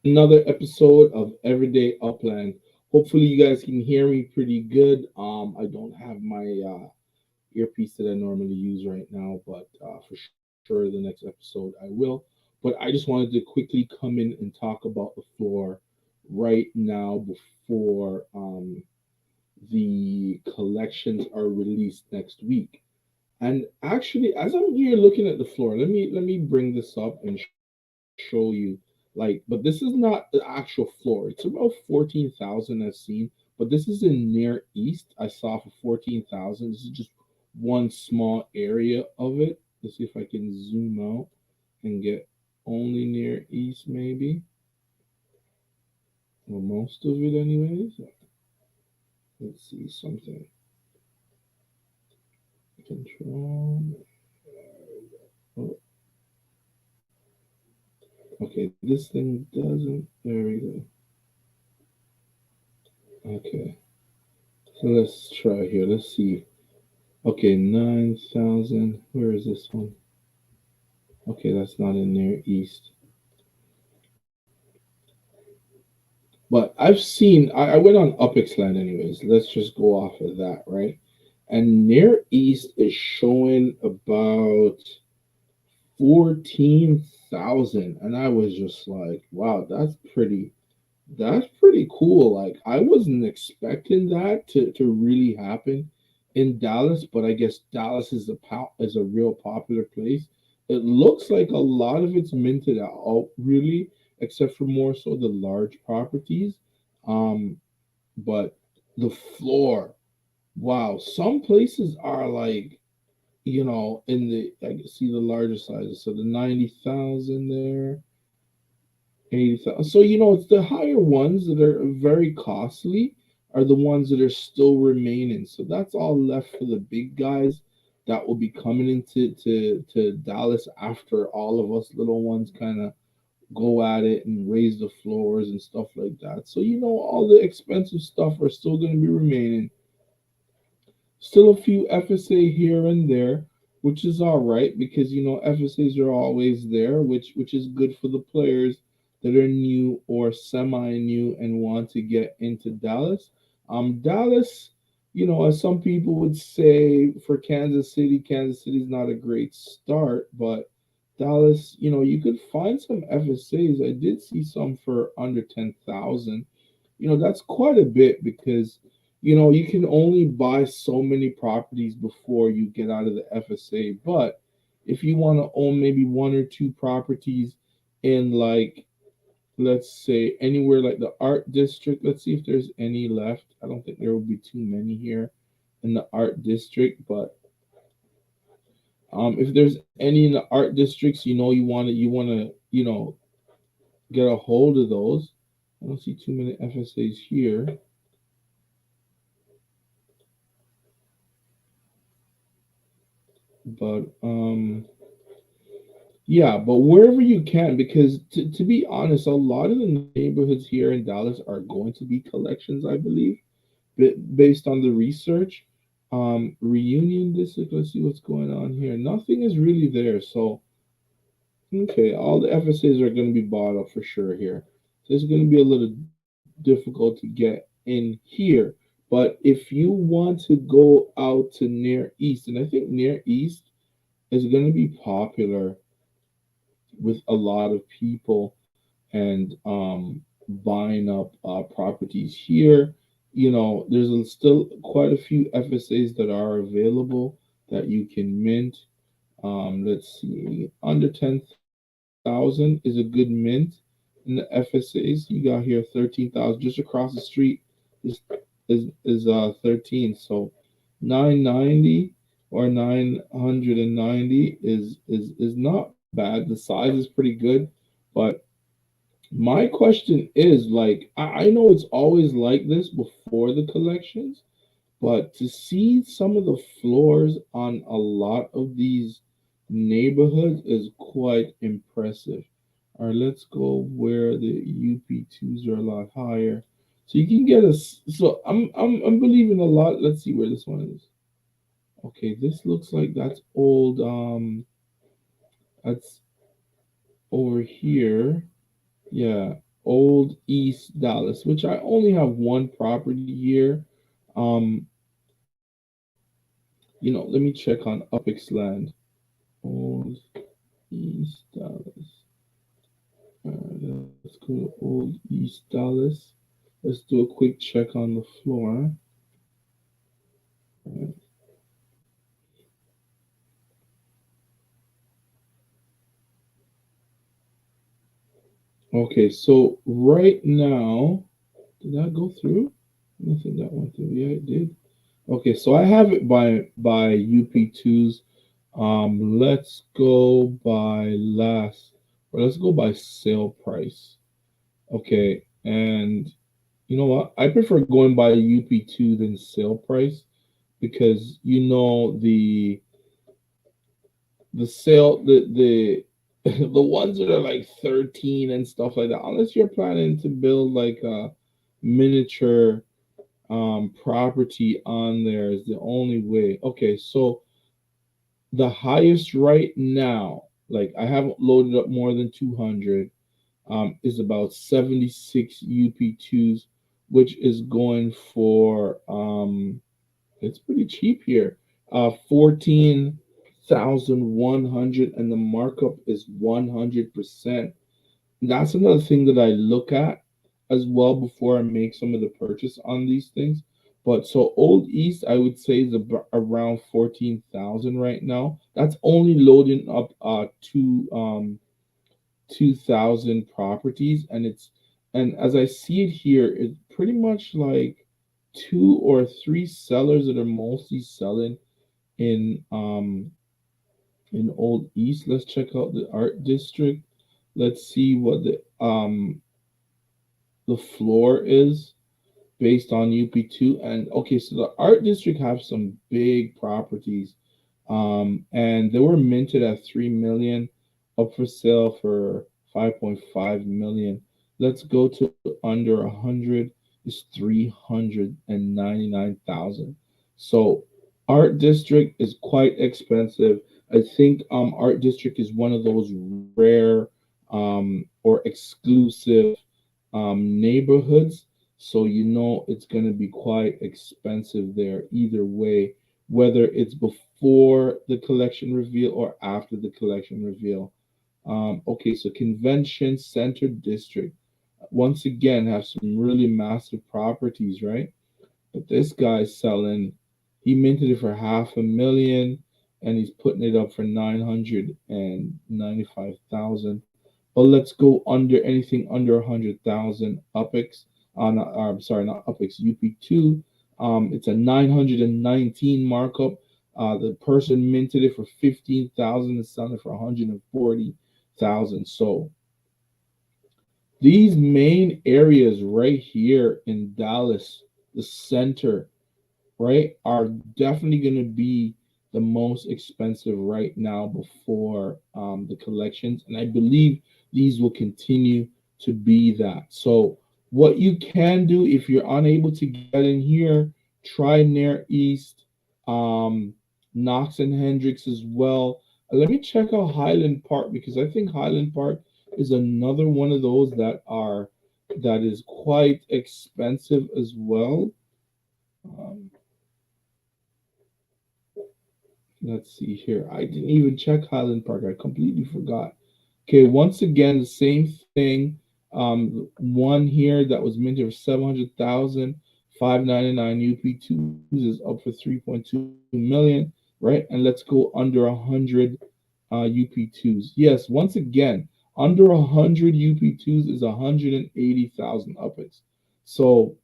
another episode of Everyday Upland. Hopefully, you guys can hear me pretty good. I don't have my earpiece that I normally use right now, but for sure, the next episode I will. But I just wanted to quickly come in and talk about the floor right now before the collections are released next week. And actually, as I'm here looking at the floor, let me bring this up and show you. But this is not the actual floor. It's about 14,000 I've seen, but this is in Near East. I saw for 14,000. This is just one small area of it. Let's see if I can zoom out and get only Near East, maybe, or most of it, anyways. Let's see something. Control. Oh, okay, this thing doesn't. There we go. Okay, so let's try here. Let's see. Okay, 9,000. Where is this one? Okay, that's not in Near East. But I've seen, I went on Upixland anyways. Let's just go off of that, right? And Near East is showing about 14,000. And I was just like, wow, that's pretty cool. Like I wasn't expecting that to really happen in Dallas, but I guess Dallas is a real popular place. It looks like a lot of it's minted out, really, except for more so the large properties. Um, but the floor, wow, some places are like in the I can see the larger sizes. So the 90,000 there. 80,000. So it's the higher ones that are very costly are the ones that are still remaining. So that's all left for the big guys that will be coming into to Dallas after all of us little ones kind of go at it and raise the floors and stuff like that. So all the expensive stuff are still going to be remaining. Still a few FSA here and there, which is all right because FSAs are always there, which is good for the players that are new or semi new and want to get into Dallas. Dallas, as some people would say for Kansas City is not a great start, but Dallas, you could find some FSAs. I did see some for under 10,000. That's quite a bit because you can only buy so many properties before you get out of the FSA. But if you want to own maybe one or two properties in, like, let's say anywhere like the art district, let's see if there's any left. I don't think there will be too many here in the art district, but if there's any in the art districts, you want to get a hold of those. I don't see too many FSAs here, but yeah, but wherever you can, because to be honest, a lot of the neighborhoods here in Dallas are going to be collections, I believe, based on the research. Reunion district, let's see what's going on here. Nothing is really there. So, okay, all the FSAs are going to be bought up for sure here. So it's going to be a little difficult to get in here. But if you want to go out to Near East, and I think Near East is going to be popular with a lot of people and buying up properties here. There's still quite a few FSAs that are available that you can mint. Let's see, under 10,000 is a good mint in the FSAs. You got here 13,000 just across the street. Is is 13. So 990 or 990 is not bad. The size is pretty good, but my question is, like, I know it's always like this before the collections, but to see some of the floors on a lot of these neighborhoods is quite impressive. All right, let's go where the UP2s are a lot higher. So you can get a. So I'm believing a lot. Let's see where this one is. Okay, this looks like that's old. That's over here. Yeah, Old East Dallas, which I only have one property here. Um, let me check on Upix Land. Old East Dallas. Let's go to Old East Dallas. Let's do a quick check on the floor. Okay, so right now, did that go through? I don't think that went through. Yeah, it did. Okay, so I have it by UP2s. Let's go by last, or let's go by sale price. Okay, and you know what? I prefer going by UP2 than sale price because the sale the ones that are like 13 and stuff like that. Unless you're planning to build like a miniature property on there is the only way. Okay, so the highest right now, like I haven't loaded up more than 200, is about 76 UP2s, which is going for it's pretty cheap here. 14,100, and the markup is 100%. That's another thing that I look at as well before I make some of the purchase on these things. But so Old East, I would say is around 14,000 right now. That's only loading up two 2,000 properties, and as I see it here, it's pretty much like two or three sellers that are mostly selling in Old East. Let's check out the art district. Let's see what the floor is based on UP2. And okay, so the art district have some big properties. And they were minted at 3 million, up for sale for 5.5 million. Let's go to under 100 is 399,000. So art district is quite expensive. I think art district is one of those rare or exclusive neighborhoods. So it's going to be quite expensive there either way, whether it's before the collection reveal or after the collection reveal. Okay, so Convention Center District once again have some really massive properties, right? But this guy's selling, he minted it for 500,000 and he's putting it up for 995,000. But let's go under anything under 100,000 UPX. I'm sorry, not UPX, UP2. It's a 919 markup. The person minted it for 15,000 and selling it for 140,000. So these main areas right here in Dallas, the center, right, are definitely going to be the most expensive right now before the collections. And I believe these will continue to be that. So, what you can do if you're unable to get in here, try Near East, um, Knox and Hendricks as well. Let me check out Highland Park because I think Highland Park is another one of those that is quite expensive as well. Um, Let's see here. I didn't even check Highland Park. I completely forgot. Okay, once again, the same thing. One here that was minted for 700,000, 599 UP2s is up for 3.2 million, right? And let's go under 100 UP2s. Yes, once again, under 100 UP2s is 180,000 upwards. So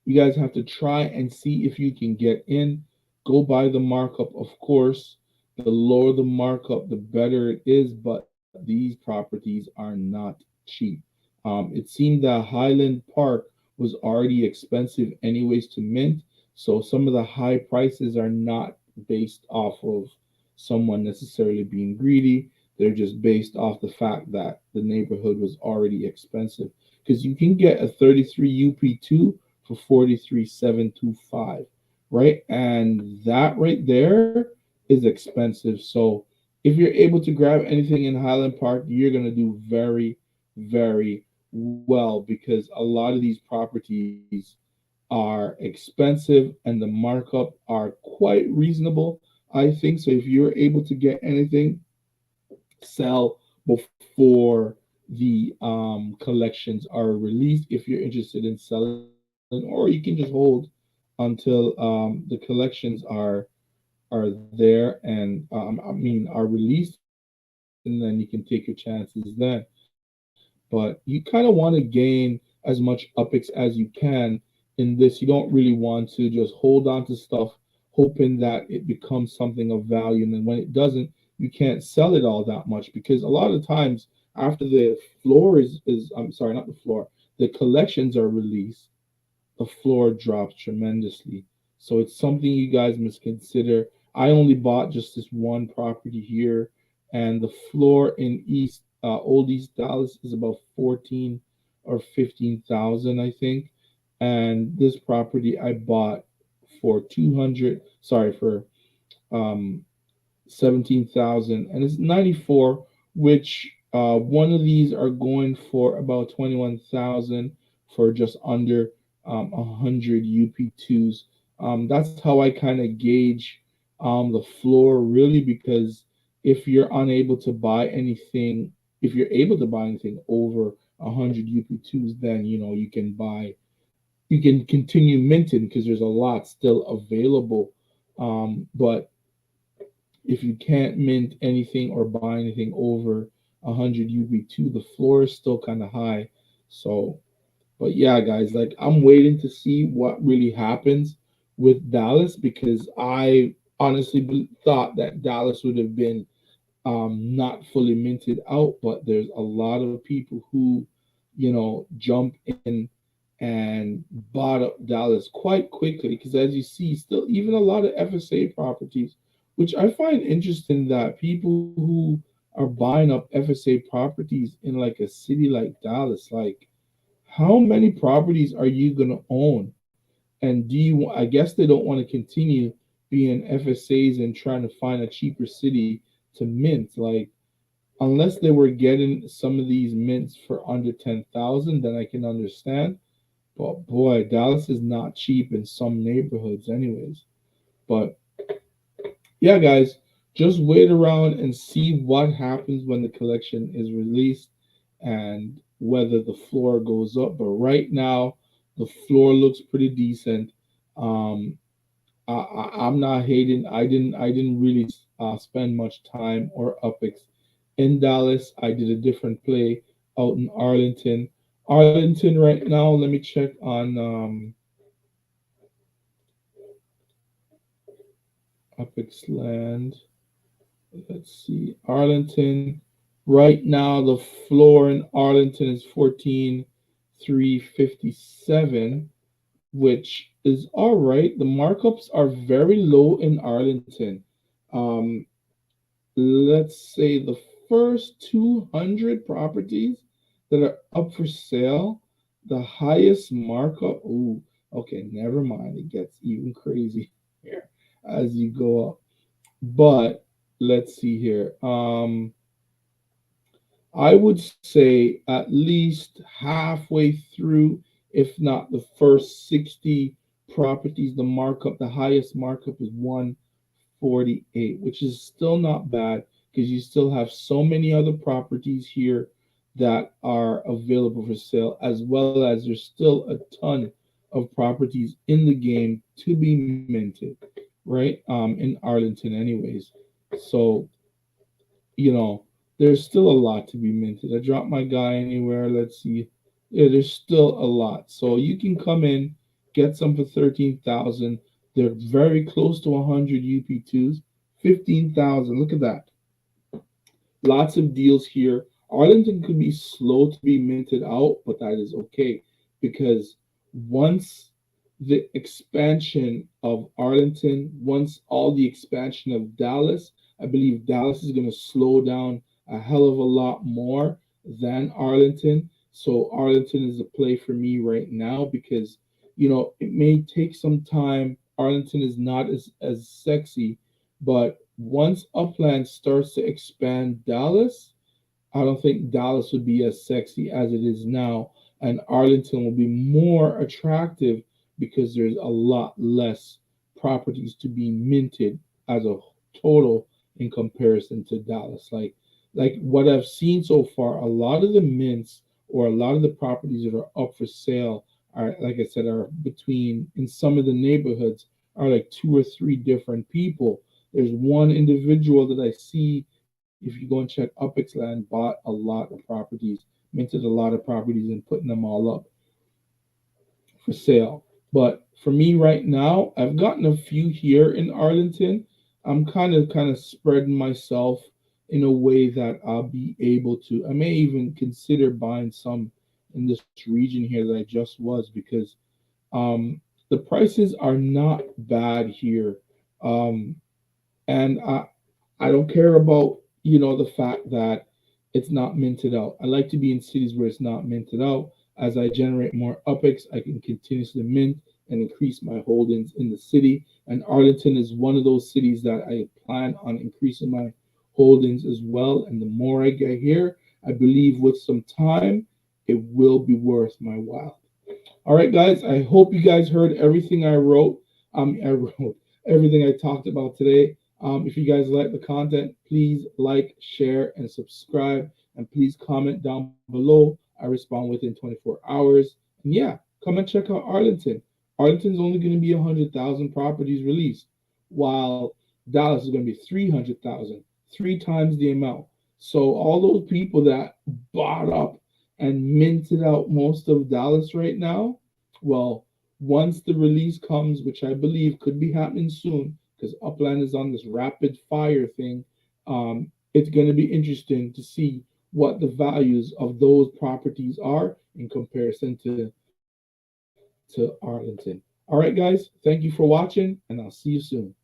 you guys have to try and see if you can get in. Go by the markup, of course. The lower the markup, the better it is, but these properties are not cheap. It seemed that Highland Park was already expensive anyways to mint, so some of the high prices are not based off of someone necessarily being greedy. They're just based off the fact that the neighborhood was already expensive. Because you can get a 33 UP2 for 43,725, right? And that right there is expensive. So if you're able to grab anything in Highland Park, you're gonna do very, very well because a lot of these properties are expensive and the markup are quite reasonable, I think. So if you're able to get anything, sell before the collections are released if you're interested in selling, or you can just hold until the collections are there and are released, and then you can take your chances then. But you kind of want to gain as much UPIX as you can in this. You don't really want to just hold on to stuff hoping that it becomes something of value, and then when it doesn't, you can't sell it all that much, because a lot of times after the floor is I'm sorry, not the floor, the collections are released, the floor drops tremendously. So it's something you guys must consider. I only bought just this one property here, and the floor in Old East Dallas is about 14 or 15,000, I think. And this property I bought for 200. Sorry, for um 17,000, and it's 94, which one of these are going for about 21,000 for just under 100 UP2s. That's how I kind of gauge the floor, really, because if you're unable to buy anything, if you're able to buy anything over 100 UP2s, then you can continue minting because there's a lot still available. But if you can't mint anything or buy anything over 100 UB2, the floor is still kind of high. So, but yeah, guys, like I'm waiting to see what really happens with Dallas, because I honestly thought that Dallas would have been not fully minted out, but there's a lot of people who, jump in and bought up Dallas quite quickly. Because as you see, still even a lot of FSA properties, which I find interesting that people who are buying up FSA properties in like a city like Dallas, like how many properties are you gonna own? And do you? I guess they don't want to continue being FSAs and trying to find a cheaper city to mint. Like unless they were getting some of these mints for under 10,000, then I can understand. But boy, Dallas is not cheap in some neighborhoods, anyways. But yeah, guys, just wait around and see what happens when the collection is released and whether the floor goes up. But right now, the floor looks pretty decent. Um, I'm not hating. I didn't really spend much time or upix in Dallas. I did a different play out in Arlington. Arlington right now. Let me check on upix land. Let's see. Arlington. Right now, the floor in Arlington is 14,357, which is all right. The markups are very low in Arlington. Um, let's say the first 200 properties that are up for sale, the highest markup. Ooh, okay, never mind. It gets even crazy here as you go up. But let's see here. I would say at least halfway through, if not the first 60 properties, the markup, the highest markup is 148, which is still not bad because you still have so many other properties here that are available for sale, as well as there's still a ton of properties in the game to be minted, right? In Arlington, anyways. So there's still a lot to be minted. I dropped my guy anywhere. Let's see. Yeah, there's still a lot. So you can come in, get some for 13,000. They're very close to 100 UP2s. 15,000. Look at that. Lots of deals here. Arlington could be slow to be minted out, but that is okay because once the expansion of Arlington, once all the expansion of Dallas, I believe Dallas is going to slow down a hell of a lot more than Arlington. So Arlington is a play for me right now because it may take some time. Arlington is not as sexy, but once Upland starts to expand Dallas, I don't think Dallas would be as sexy as it is now, and Arlington will be more attractive because there's a lot less properties to be minted as a total in comparison to Dallas. Like what I've seen so far, a lot of the mints or a lot of the properties that are up for sale are, like I said, are between in some of the neighborhoods are like two or three different people. There's one individual that I see, if you go and check Upix Land, bought a lot of properties, minted a lot of properties, and putting them all up for sale. But for me right now, I've gotten a few here in Arlington. I'm kind of spreading myself in a way that I'll be able to. I may even consider buying some in this region here that I just was because the prices are not bad here. Um, and I don't care about the fact that it's not minted out. I like to be in cities where it's not minted out. As I generate more UPX, I can continuously mint and increase my holdings in the city. And Arlington is one of those cities that I plan on increasing my holdings as well. And the more I get here, I believe with some time, it will be worth my while. All right, guys. I hope you guys heard everything I wrote. I wrote everything I talked about today. If you guys like the content, please like, share, and subscribe. And please comment down below. I respond within 24 hours. And yeah, come and check out Arlington. Arlington's only going to be 100,000 properties released, while Dallas is going to be 300,000, three times the amount. So all those people that bought up and minted out most of Dallas right now, well, once the release comes, which I believe could be happening soon, because Upland is on this rapid fire thing, it's going to be interesting to see what the values of those properties are in comparison to Arlington. All right, guys, thank you for watching, and I'll see you soon.